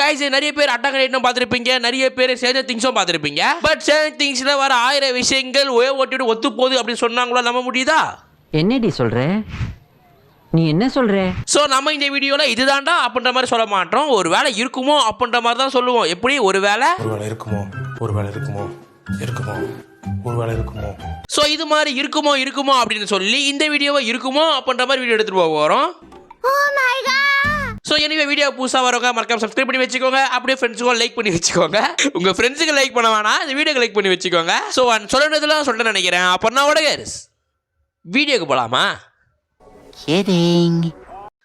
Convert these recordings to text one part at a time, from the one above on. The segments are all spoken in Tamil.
கைஸ் நிறைய பேர் அட்டாக் ஆன் டைட்டன் பார்த்திருப்பீங்க, நிறைய பேர் சேஞ்சர் திங்ஸும் பார்த்திருப்பீங்க. பட் சேஞ்சர் திங்ஸ்ல வர 1000 விஷயங்கள் ஓட்டியோட ஒத்து போகுது அப்படி சொன்னாங்களோ நம்ப முடியுதா? என்னடி சொல்ற? நீ என்ன சொல்ற? சோ நம்ம இந்த வீடியோல இதுதான்டா அப்படின்ற மாதிரி சொல்ல மாட்டோம். ஒரு வேளை இருக்குமோ அப்படின்ற மாதிரி தான் சொல்லுவோம். எப்படி ஒரு வேளை இருக்குமோ சோ இது மாதிரி இருக்குமோ அப்படின்னு சொல்லி இந்த வீடியோவை இருக்குமோ அப்படின்ற மாதிரி வீடியோ எடுத்துட்டு போறோம். சோ எனிவே வீடியோ புதுசா வரவங்க மறக்காம சப்ஸ்கிரைப் பண்ணி வச்சுக்கோங்க. அப்படியே ஃப்ரெண்ட்ஸுக்கும் லைக் பண்ணி வச்சுக்கோங்க. உங்க ஃப்ரெண்ட்ஸுக்கு லைக் பண்ண வேணாம், இந்த வீடியோக்கு லைக் பண்ணி வச்சுக்கோங்க. சோ சொல்றதுலாம் சொல்லிட்டு நினைக்கிறேன். அப்பனா கைஸ் வீடியோக்கு போலாமா?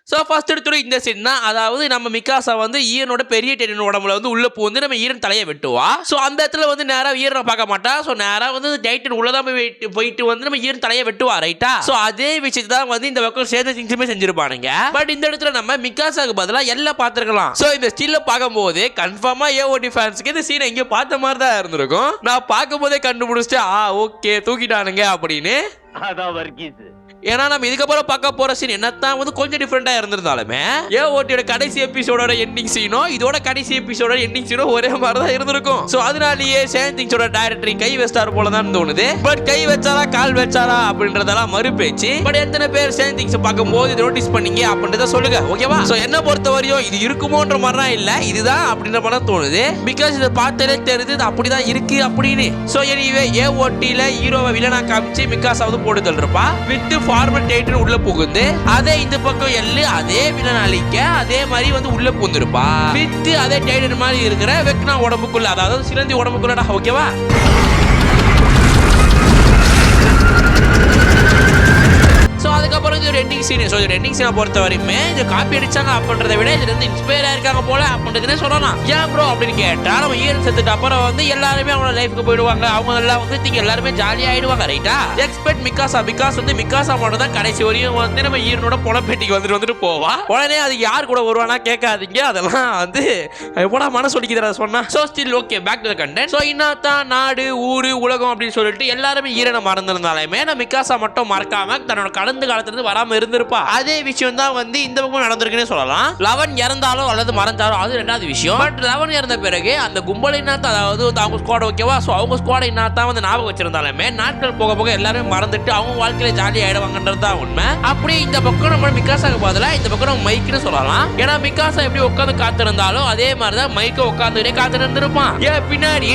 ஸோ ஃபர்ஸ்ட் எடுத்துகிற இந்த சீன் தான். அதாவது நம்ம மிகாசா வந்து ஈரனோட பெரிய டைட்டன் உடம்புல வந்து உள்ள போந்து நம்ம ஈரன் தலையை வெட்டுவா. ஸோ அந்த இடத்துல வந்து நேராக ஈரனை பார்க்க மாட்டா. ஸோ நேராக வந்து டைட்டன் உள்ளதான் போயிட்டு வந்து நம்ம ஈரன் தலையை வெட்டுவா, ரைட்டா? ஸோ அதே விஷயத்தை தான் வந்து இந்த பக்கம் சேர்ந்த திங்ஸுமே செஞ்சிருப்பானுங்க. பட் இந்த இடத்துல நம்ம மிகாசாக்கு பதிலாக எல்லாம் பார்த்துருக்கலாம். ஸோ இந்த ஸ்டில்ல பார்க்கும்போது கன்ஃபார்மா ஏஓடி ஃபேன்ஸுக்கு இந்த சீனை எங்கேயோ பார்த்த மாதிரி தான் இருந்திருக்கும். நான் பார்க்கும் போதே கண்டுபிடிச்சிட்டு ஓகே தூக்கிட்டானுங்க அப்படின்னு. அதான் வர்க்கீஸ். ஏன்னா நம்ம இதுக்கப்புறம் பார்க்க போற சீன் என்னத்தான் வந்து கொஞ்சம் டிஃப்ரெண்டா இருந்திருந்தாலுமே ஏஓடியோட கடைசி எபிசோடோட எண்டிங் சீனோ இதோட கடைசி எபிசோட எண்டிங் சீனோ ஒரே மாதிரி தான் இருந்திருக்கும். சோ அதனாலேயே சேஞ்ச் திங்ஸோட டைரக்டர் கை வச்சாரு போல தான் தோணுது. பட் கை வச்சாரா கால் வச்சாரா அப்படின்றதெல்லாம் மறுபேச்சு. பட் எத்தனை பேர் சேஞ்ச் திங்ஸ் பார்க்கும்போது இதை நோட்டீஸ் பண்ணீங்க அப்படின்றத சொல்லுங்க, ஓகேவா? சோ என்ன பொறுத்த வரையும் இது இருக்குமோன்ற மாதிரிலாம் இல்ல, இதுதான் அப்படின்ற மாதிரி தான் தோணுது. பிகாஸ் இதை பார்த்தாலே தெரியுது இது அப்படிதான் இருக்கு அப்படின்னு. சோ எனிவே ஏஓடில ஹீரோவை வில்லனா காமிச்சு மிகாசாவது போட்டுதல் இருப்பா வித் ஃபார்மல் டைட்டன் உள்ள புகுந்து அதே இந்த பக்கம் எல்லு அதே வில்லன் அழிக்க அதே மாதிரி வந்து உள்ள புகுந்திருப்பா வித் அதே டைட்டன் மாதிரி இருக்கிற வெக்னா உடம்புக்குள்ள, அதாவது சிலந்தி உடம்புக்குள்ளடா, ஓகேவா? ஸோ அதுக்கப்புறம் இது ஒரு எண்டிங் சீன். ஸோ இது எண்டிங் சீனை பொறுத்த வரையுமே இது காப்பி அடிச்சாங்க அப்படின்றத விட இதுல இருந்து இன்ஸ்பயர் ஆயிருக்காங்க போல அப்படின்றதுனே சொல்லலாம். ஏன் ப்ரோ அப்படின்னு கேட்டா நம்ம ஈரன் செத்துட்டு அப்புறம் வந்து எல்லாருமே அவங்களோட லைஃப்க்கு போயிடுவாங்க. அவங்க எல்லாம் வந்து நீங்க எல்லாருமே ஜாலியா ஆயிடுவாங்க, ரைட்டா? எக்ஸ்பெக்ட் மிகாசா பிகாஸ் வந்து மிகாசா மட்டும் தான் கடைசி வரையும் வந்து நம்ம ஈரனோட பொலப்பேட்டிக்கு வந்துட்டு போவா. உடனே அது யார் கூட வருவானா கேட்காதீங்க, அதெல்லாம் வந்து எப்படா மனசு ஒலிக்குதுற சொன்னா. So still okay, back to the content. So இன்னாத்தான் நாடு ஊரு உலகம் அப்படின்னு சொல்லிட்டு எல்லாருமே ஈரனை மறந்திருந்தாலுமே நம்ம மிகாசா மட்டும் மறக்காம தன்னோட கடந்த காலத்துல வராம இருந்திருப்பா. அதே விஷயம் தான் வந்து இந்த பக்கம் நடந்திருக்குன்னு சொல்லலாம். லவன் இறந்தாலோ அல்லது மறந்தாலோ அது ரெண்டாவது விஷயம். பட் லவன் இறந்த பிறகு அந்த கும்பல் இன்னாத்தான், அதாவது அவங்க ஸ்குவாட், ஓகேவா? சோ அவங்க ஸ்குவாட் இன்னாத்தான் வந்து ஞாபகம் வச்சிருந்தாலுமே நாட்கள் போக போக எல்லாரும் மறந்துட்டு அவங்க வாழ்க்கையில ஜாலி ஆயிடுவாங்கன்றது தான் உண்மை. அப்படியே இந்த பக்கம் நம்ம மிகாசாக்கு பதிலா இந்த பக்கம் நம்ம மைக்குன்னு சொல்லலாம். ஏன்னா மிகாசா எப்படி உட்காந்து காத்திருந்தாலும் அதே மாதிரிதான் மைக்க உட்காந்துட்டே காத்திருந்திருப்பான். ஏன் பின்னாடி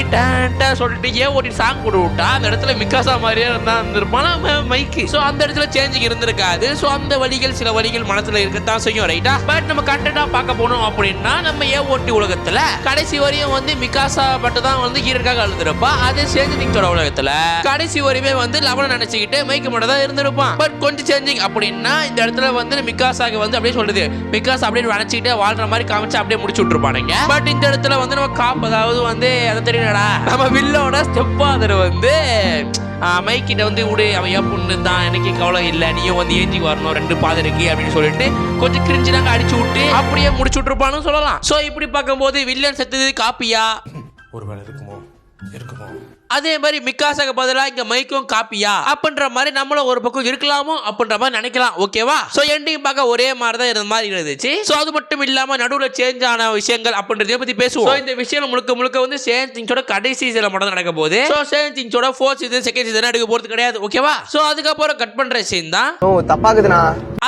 சொல்லிட்டு ஏன் ஓட்டி சாங் போட்டு விட்டா அந்த இடத்துல மிகாசா மாதிரியே இருந்தா இருந்திருப்பான் மைக்கு. சோ அந்த இடத்துல சேஞ்சிங் இருந்திருக்காது. சோ அந்த வழிகள் சில வழிகள் மனசுல இருக்கத்தான் செய்யும், ரைட்டா? பட் நம்ம கண்டென்ட்டா பார்க்க போனோம் அப்படின்னா நம்ம ஏஓடி உலகத்துல கடைசி வரையும் வந்து மிகாசா மட்டும் தான் வந்து ஹீரோக்காக அழுதுருப்பா. அதே சேஞ்ச் திங்ஸோட உலகத்துல கடைசி வரையுமே வந்து லவனை நினைச்சுக்கிட்டு மைக்கு மட்டும் தான் இருந்திருப்பான். பட் கொஞ்சம் சேஞ்சிங் அப்படின்னா இந்த இடத்துல வந்து மிகாசாக்கு வந்து அப்படியே சொல்றது மிகாசா அப்படியே நினைச்சுக்கிட்டு வாழ்ற மாதிரி காமிச்சு அப்படியே முடிச்சு விட்டுருப்பானுங்க. பட் இந்த இடத்துல வந்து நம்ம அதாவது வந்து அதை தெரியலடா நம்ம வில்லோட ஸ்டெப்பாதர் வந்து மைக்கிட்ட வந்து விடு அவன் ஏன் பொண்ணு தான், எனக்கு கவலை இல்லை, நீயும் வந்து ஏஞ்சி வரணும், 2 பாதை இருக்கு அப்படின்னு சொல்லிட்டு கொஞ்சம் கிரிஞ்சினாங்க அடிச்சு விட்டு அப்படியே முடிச்சு விட்டுருப்பான்னு சொல்லலாம். சோ இப்படி பார்க்கும்போது வில்லன் செத்தது காப்பியா? ஒருவேளை இருக்குமோ. அதே மாதிரி மிகாசாக்கு பதிலா இங்க மைக்கும் காப்பியா அப்படின்ற மாதிரி நம்மளும் ஒரு பக்கம் இருக்கலாமோ அப்படின்ற மாதிரி நினைக்கலாம், ஓகேவா? சோ எண்டிங் பார்க்க ஒரே மாதிரி தான் இருந்த மாதிரி இருந்துச்சு. சோ அது மட்டும் இல்லாம நடுவுல சேஞ்ச் ஆன விஷயங்கள் அப்படின்றத பத்தி பேசுவோம். சோ இந்த விஷயம் முழுக்க வந்து சேஞ்ச் திங்ஸோட கடைசி சீசன்ல மட்டும் நடக்க போகுது. சோ சேஞ்ச் திங்ஸோட 4th சீசன் 2nd சீசன் எடுக்க போறது கிடையாது, ஓகேவா? சோ அதுக்கப்புறம் கட் பண்ற சீன் தான் தப்பாக்குதுண்ணா.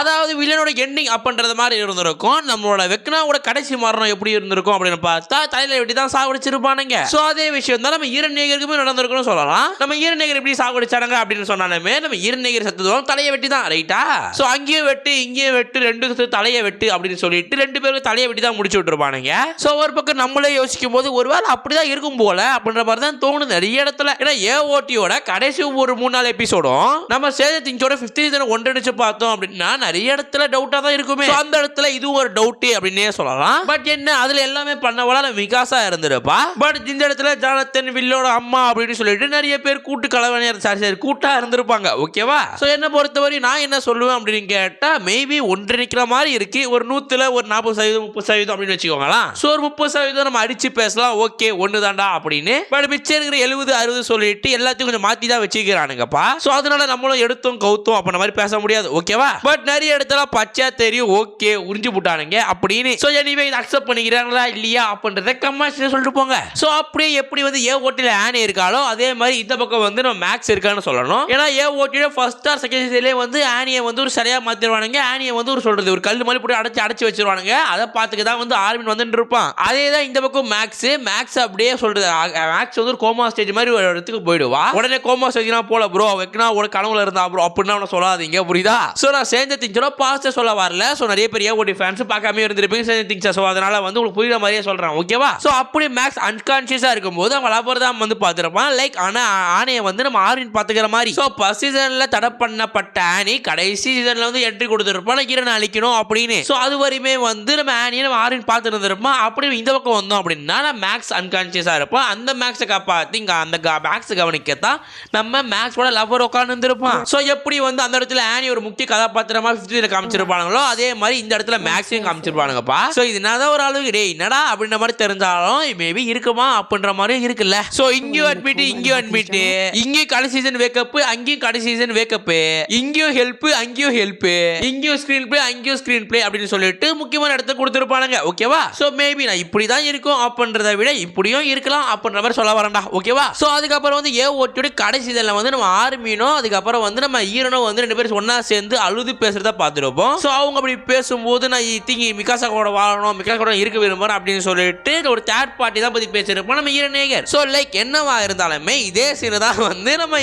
அதாவது வில்லனோட எண்டிங் அப்படின்றது மாதிரி இருந்திருக்கும். நம்மளோட வெக்னாவோட கடைசி மரணம் எப்படி இருந்திருக்கும் அப்படின்னு பார்த்தா தலையில வெட்டி தான் சாவடிச்சிருப்பானுங்க. சோ அதே விஷயம் தான் நம்ம ஈரநேகருக்குமே நடந்திருக்கும்னு சொல்லலாம். நம்ம ஈரநேகர் எப்படி சாவடிச்சாங்க அப்படின்னு சொன்னாலுமே நம்ம ஈரநேகர் சத்துவம் தலையை வெட்டி தான், ரைட்டா? சோ அங்கேயும் வெட்டு இங்கேயும் வெட்டு 2 தலையை வெட்டு அப்படின்னு சொல்லிட்டு 2 பேருக்கு தலையை வெட்டி தான் முடிச்சு விட்டுருப்பானுங்க. சோ ஒரு பக்கம் நம்மளே யோசிக்கும் போது ஒருவேளை அப்படிதான் இருக்கும் போல அப்படின்ற மாதிரி தான் தோணுது நிறைய இடத்துல. ஏன்னா ஏஓடியோட கடைசி ஒரு 3-4 எபிசோடும் நம்ம சேஞ்ச் திங்ஸோட 5th சீசன் ஒன்றடிச்சு பார்த்தோம் அப்படின்னா நிறைய இடத்துல டவுட்டா தான் இருக்குமே. அந்த இடத்துல இது ஒரு டவுட் அப்படின்னே சொல்லலாம். பட் என்ன அதுல எல்லாமே பண்ணவள மிகாசா இருந்திருப்பா. பட் இந்த இடத்துல ஜானத்தன் வில்லோட அம்மா அப்படின்னு சொல்லிட்டு நிறைய பேர் கூட்டு கலவனையா சரி கூட்டா இருந்திருப்பாங்க. ஓகேவா? சோ என்ன பொறுத்தவரை நான் என்ன சொல்லுவேன் அப்படின்னு கேட்டா மேபி ஒன்றிணைக்கிற மாதிரி இருக்கு. ஒரு 100ல ஒரு 40% 30% அப்படின்னு வச்சுக்கோங்களா. சோ ஒரு 30% நம்ம அடிச்சு பேசலாம். ஓகே ஒண்ணுதான்டா அப்படின்னு. பட் மிச்சம் இருக்கிற 70 60 சொல்லிட்டு எல்லாத்தையும் கொஞ்சம் மாத்தி தான் வச்சுக்கிறானுங்கப்பா. சோ அதனால நம்மளும் எடுத்தோம் கவுத்தோம் அப்ப மாதிரி பேச முடியாது. ஓகேவா? பட் நிறைய இடத்துல பச்சையா தெரியும். ஓகே உறிஞ்சு போட்டானுங்க அப்படின்னு. சோ எனிவே இதை அக்செப்ட் பண்ணிக்கிறாங்களா இல்லையா அப்படின்றத கமெண்ட்ஸ்ல சொல்லிட்டு போங்க. சோ அப்படியே எப்படி வந்து ஏ ஓட்டில ஆனி இருக்காலோ அதே மாதிரி இந்த பக்கம் வந்து நம்ம மேக்ஸ் இருக்கான்னு சொல்லணும். ஏன்னா ஏ ஓட்டில ஃபர்ஸ்ட் ஆர் செகண்ட் சீசன்லயே வந்து ஆனியை வந்து ஒரு சரியா மாத்திடுவானுங்க. ஆனியை வந்து ஒரு சொல்றது ஒரு கல் மாதிரி போட்டு அடைச்சு வச்சிருவானுங்க. அதை பார்த்துக்க தான் வந்து ஆர்மின் வந்துட்டு இருப்பான். அதே தான் இந்த பக்கம் மேக்ஸ் அப்படியே சொல்றது. மேக்ஸ் வந்து ஒரு கோமா ஸ்டேஜ் மாதிரி ஒரு இடத்துக்கு போயிடுவா. உடனே கோமா ஸ்டேஜ்னா போல ப்ரோ வெக்கனா ஒரு கனவுல இருந்தா ப்ரோ அப்படின்னு அவனை சொல்லாதீங்க. புரியுதா? சோ நான் சேர்ந்த திங்ஸோட பாஸ்ட் சொல்ல வரல. சோ நிறைய பேர் ஏ ஓட்டி ஃபேன்ஸ் பார்க்காம இருந்திருப்பீங்க சேர்ந்த திங்ஸ். சோ அதனால வந்து உங்களுக்கு புரியுற மாதிரியே சொல்றேன். ஓகேவா? சோ அப்படி மேக்ஸ் அன்கான்ஷியஸா இருக்கும்போது அவங்க லவர் தான் வந்து பார்த்திருப்பான். லைக் ஆனா ஆனையை வந்து நம்ம ஆர்வின் பாத்துக்கிற மாதிரி. சோ ஃபர்ஸ்ட் சீசன்ல தடை பண்ணப்பட்ட ஆனி கடைசி சீசன்ல வந்து என்ட்ரி கொடுத்திருப்பான் ஈரனை அழிக்கணும் அப்படின்னு. சோ அது வரையுமே வந்து நம்ம ஆனியை நம்ம ஆர்வின் பார்த்து இருந்திருப்போம். அப்படி இந்த பக்கம் வந்தோம் அப்படின்னா மேக்ஸ் அன்கான்ஷியஸா இருப்போம். அந்த மேக்ஸை காப்பாத்தி அந்த மேக்ஸ் கவனிக்கத்தான் நம்ம மேக்ஸோட லவர் உட்கார்ந்து இருந்திருப்பான். சோ எப்படி வந்து அந்த இடத்துல ஆனி ஒரு முக்கிய கதாபாத்திரமா 50ல காமிச்சிருப்பாங்களோ அதே மாதிரி இந்த இடத்துல மேக்ஸையும் காமிச்சிருப்பானுங்கப்பா. சோ இது என்னதான் ஒரு அளவுக்கு டே என்னடா அப்படின்ற மாதிரி தெரிஞ்சாலும் மேபி இருக்குமா அப்படின்ற மாதிரி இருக்குல்ல. சோ இங்கேயும் அட்மிட் இங்கேயும் கடைசி சீசன் வேக்கப் அங்கேயும் கடைசி சீசன் வேக்கப் இங்கேயும் ஹெல்ப் அங்கேயும் ஹெல்ப் இங்கேயும் ஸ்கிரீன் பிளே அங்கேயும் ஸ்கிரீன் பிளே அப்படின்னு சொல்லிட்டு முக்கியமான இடத்த கொடுத்துருப்பானுங்க. ஓகேவா? சோ மேபி நான் இப்படிதான் இருக்கும் அப்படின்றத விட இப்படியும் இருக்கலாம் அப்படின்ற மாதிரி சொல்ல வரேன்டா. ஓகேவா? சோ அதுக்கப்புறம் வந்து ஏ ஓட்டியோட கடைசி சீசன்ல வந்து நம்ம ஆர்மினோ அதுக்கப்புறம் வந்து நம்ம ஈரனோ வந்து ரெண்டு பேரும் ஒன்னா சேர்ந்து அழுது பேசுறதா பார்த்துருப்போம். சோ அவங்க அப்படி பேசும்போது நான் திங்கி மிகாசா கூட வாழணும் மிகாசா கூட இருக்க விரும்புறேன் அப்படின்னு சொல்லிட்டு ஒரு தேர்ட் பார்ட்டி தான் பத்தி பேசிருப்போம் நம்ம ஈரநேகர். சோ லைக் என்னவா இருந்தாலுமே இதே சீன் தான் வந்து நம்ம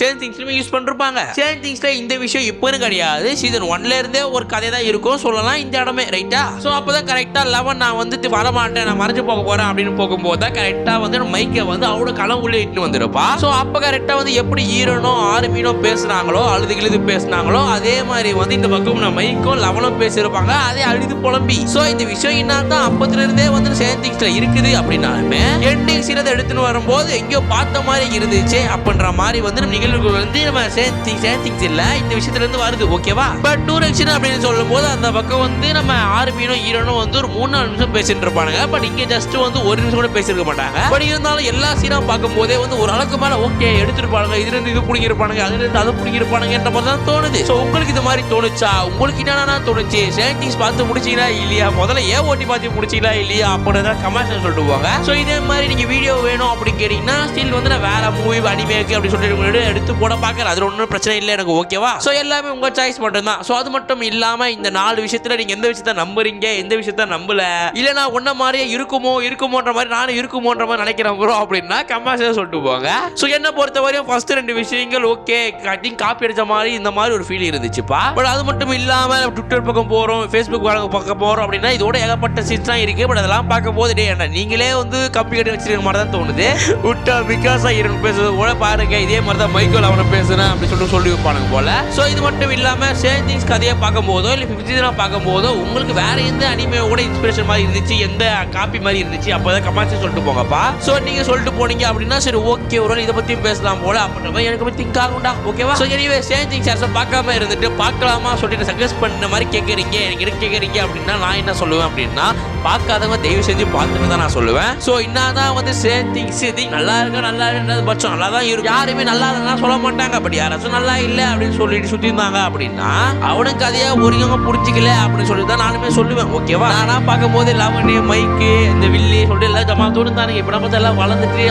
சேஞ்ச் திங்ஸ்லயுமே யூஸ் பண்ணிருப்பாங்க. சேஞ்ச் திங்ஸ்ல இந்த விஷயம் இப்போன்னு கிடையாது. சீசன் 1ல இருந்தே ஒரு கதை தான் இருக்கும் சொல்லலாம் இந்த இடமே. ரைட்டா? சோ அப்பதான் கரெக்டா 11 நான் வந்து வரமாட்டேன் நான் மறைஞ்சு போக போறேன் அப்படின்னு போகும்போது தான் கரெக்டா வந்து மைக்கை வந்து அவரோட களம் உள்ள இட்டு வந்துருப்பா. சோ அப்ப கரெக்டா வந்து எப்படி ஈரனோ ஆர்மினோ பேசுனாங்களோ அழுது பேசினாங்களோ அதே மாதிரி வந்து இந்த பக்கம் நம்ம மைக்கும் 11 பேசியிருப்பாங்க. அதே அழுது புலம்பி. சோ இந்த விஷயம் என்னதான் அப்பத்துல இருந்தே வந்து சேஞ்ச் திங்ஸ்ல இருக்குது அப்படின்னாலுமே எண்டிங் சீரத்தை எடுத்துன்னு வரும்போது எங்கேயோ பார்த்த மாதிரி இருந்துச்சு அப்படின்ற மாதிரி வந்து நம்ம நிகழ்வுகள் வந்து நம்ம சேஞ்ச் திங்ஸ் இல்ல இந்த விஷயத்துல இருந்து வருது. ஓகேவா? பட் டூரக்ஷன் அப்படின்னு சொல்லும் போது அந்த பக்கம் வந்து நம்ம ஆர்மினோ ஈரனோ வந்து ஒரு 3-4 நிமிஷம் பேசிட்டு இருப்பானுங்க. பட் இங்க ஜஸ்ட் வந்து ஒரு நிமிஷம் கூட பேசிருக்க மாட்டாங்க. பட் இருந்தாலும் எல்லா சீனும் பார்க்கும் போதே வந்து ஒரு அளவுக்கு மேல ஓகே எடுத்துருப்பாங்க. இதுல இருந்து இது புடிங்கிருப்பானுங்க அதுல இருந்து அது புடிங்கிருப்பானுங்க என்ற மாதிரி தான் தோணுது. சோ உங்களுக்கு இது மாதிரி தோணுச்சா? உங்களுக்கு என்னன்னா தோணுச்சு? சேஞ்ச் திங்ஸ் பார்த்து முடிச்சீங்களா இல்லையா? முதல்ல ஏ ஓட்டி பார்த்து முடிச்சீங்களா இல்லையா அப்படின்றத கமெண்ட்ஸ்ல சொல்லிட்டு போங்க. சோ இதே மாதிரி நீங்க வீடியோ வேணும் அப்படி கேட்டீங்கன்னா ஸ்டில் வந்து நான் வேற மூவி அனிமேக்கு அப்படி சொல்லிட்டு எடுத்து போட பார்க்கறேன். அது ஒன்றும் பிரச்சனை இல்லை எனக்கு. ஓகேவா? சோ எல்லாமே உங்க சாய்ஸ் மட்டும் தான். சோ அது மட்டும் இல்லாம இந்த 4 விஷயத்துல நீங்க எந்த விஷயத்த நம்புறீங்க எந்த விஷயத்த நம்பல இல்லனா ஒன்ன மாதிரியே இருக்குமோன்ற மாதிரி நானும் இருக்குமோன்ற மாதிரி நினைக்கிறேன் ப்ரோ அப்படின்னா கமெண்ட்ஸ்ல சொல்லிட்டு போங்க. சோ என்ன பொறுத்தவரையும் ஃபர்ஸ்ட் 2 விஷயங்கள் ஓகே கட்டிங் காப்பி அடிச்ச மாதிரி இந்த மாதிரி ஒரு ஃபீல் இருந்துச்சுப்பா. பட் அது மட்டும் இல்லாம ட்விட்டர் பக்கம் போறோம் Facebook பக்கம் போறோம் அப்படின்னா இதோட ஏகப்பட்ட சீன்ஸ்லாம் இருக்கு. பட் அதெல்லாம் பார்க்கும்போது டே என்ன நீங்களே வந்து கப்பி கட்டி வச்சிருக்க மாதிரி தான் தோணுது. விட்டா பிகாஸா ஈரன் பேசுறது கூட பாருங்க இதே மாதிரி தான் மைக்கேல் அவனை பேசுறேன் அப்படி சொல்லி வைப்பானுங்க போல. சோ இது மட்டும் இல்லாம சேஞ்ச் திங்ஸ் கதையை பார்க்கும்போதோ இல்ல 50 பார்க்கும்போதோ உங்களுக்கு வேற எந்த அனிமேயோட இன்ஸ்பிரேஷன் மாதிரி இருந்துச்சு எந்த காப்பி மாதிரி இருந்துச்சு அப்பதான் கமெண்ட்ஸ் சொல்லிட்டு போங்கப்பா. சோ நீங்க சொல்லிட்டு போனீங்க அப்படின்னா சரி ஓகே ஒரு இதை பத்தியும் பேசலாம் போல அப்படின்ற மாதிரி எனக்கு திங்க் ஆகும்டா. ஓகேவா? சோ எனிவே சேஞ்ச் திங்ஸ் பார்க்காம இருந்துட்டு பார்க்கலாமா சொல்லிட்டு சஜஸ்ட் பண்ண மாதிரி கேட்கறீங்க எனக்கு கேட்கறீங்க அப்படின்னா நான் என்ன சொல்லுவேன் அப்படின்னா பார்க்காதவங்க தயவு செஞ்சு பார்த்துட்டு தான் நான் சொல்லுவேன். சோ என்னதான் வந்து சேஞ்ச் திங்ஸ் நல்லா இருக்கு பட்சம் நல்லா தான் இருக்கும். யாருமே நல்லா இல்லைன்னா சொல்ல மாட்டாங்க. பட் யாராச்சும் நல்லா இல்லை அப்படின்னு சொல்லிட்டு சுத்தி இருந்தாங்க அப்படின்னா அவனுக்கு அதையா ஒருங்க புரிஞ்சிக்கல அப்படின்னு சொல்லிட்டு தான் நானுமே சொல்லுவேன். ஓகேவா? நானா பார்க்கும் போது லவனே மைக்கு இந்த வில்லி சொல்லிட்டு எல்லாம் ஜமாத்தோடு இருந்தானுங்க. இப்ப நம்ம எல்லாம் வளர்ந்துட்டு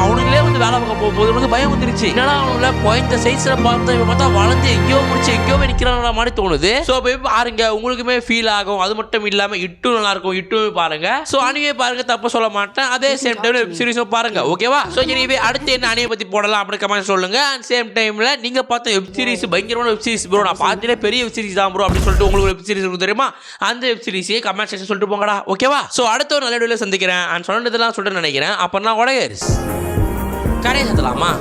அவனுங்களே வந்து வேலை பார்க்க போகும்போது உனக்கு பயம் வந்துருச்சு. என்னடா அவனுல குறைந்த சைஸ்ல பார்த்தா இவன் பார்த்தா வளர்ந்து எங்கேயோ முடிச்சு எங்கேயோ நிக்கிறான மாதிரி தோணுது. சோ போய் பாருங்க உங்களுக்குமே ஃபீல் ஆகும். அது மட்டும் இல்லாம இட்டும் நல்லா இருக்கும். இட்டும் பாருங்க. சோ அனிமே பாருங்க தப்பு சொல்ல மாட்டேன். அதே சேம் டைம்ல வெப் சீரிஸும் பாருங்க. ஓகேவா? சோ எனிவே அடுத்து என்ன அனிமே பத்தி போடலாம் அப்படி கமெண்ட் சொல்லுங்க. அண்ட் சேம் டைம்ல நீங்க பார்த்த வெப் சீரிஸ் பயங்கரமான வெப் சீரிஸ் ப்ரோ நான் பார்த்தே பெரிய வெப் சீரிஸ் தான் ப்ரோ அப்படி சொல்லிட்டு உங்களுக்கு வெப் சீரிஸ் தெரியுமா அந்த வெப் சீரிஸே கமெண்ட் செக்ஷன் சொல்லிட்டு போங்கடா. ஓகேவா? சோ அடுத்த ஒரு நல்ல வீடியோல சந்திக்கிறேன். அண்ட் சொன்னதெல்லாம் சொல்லிட்டு நினைக்கிறேன். அப்ப நான் உடையர்ஸ் கரையை சத்தலாமா?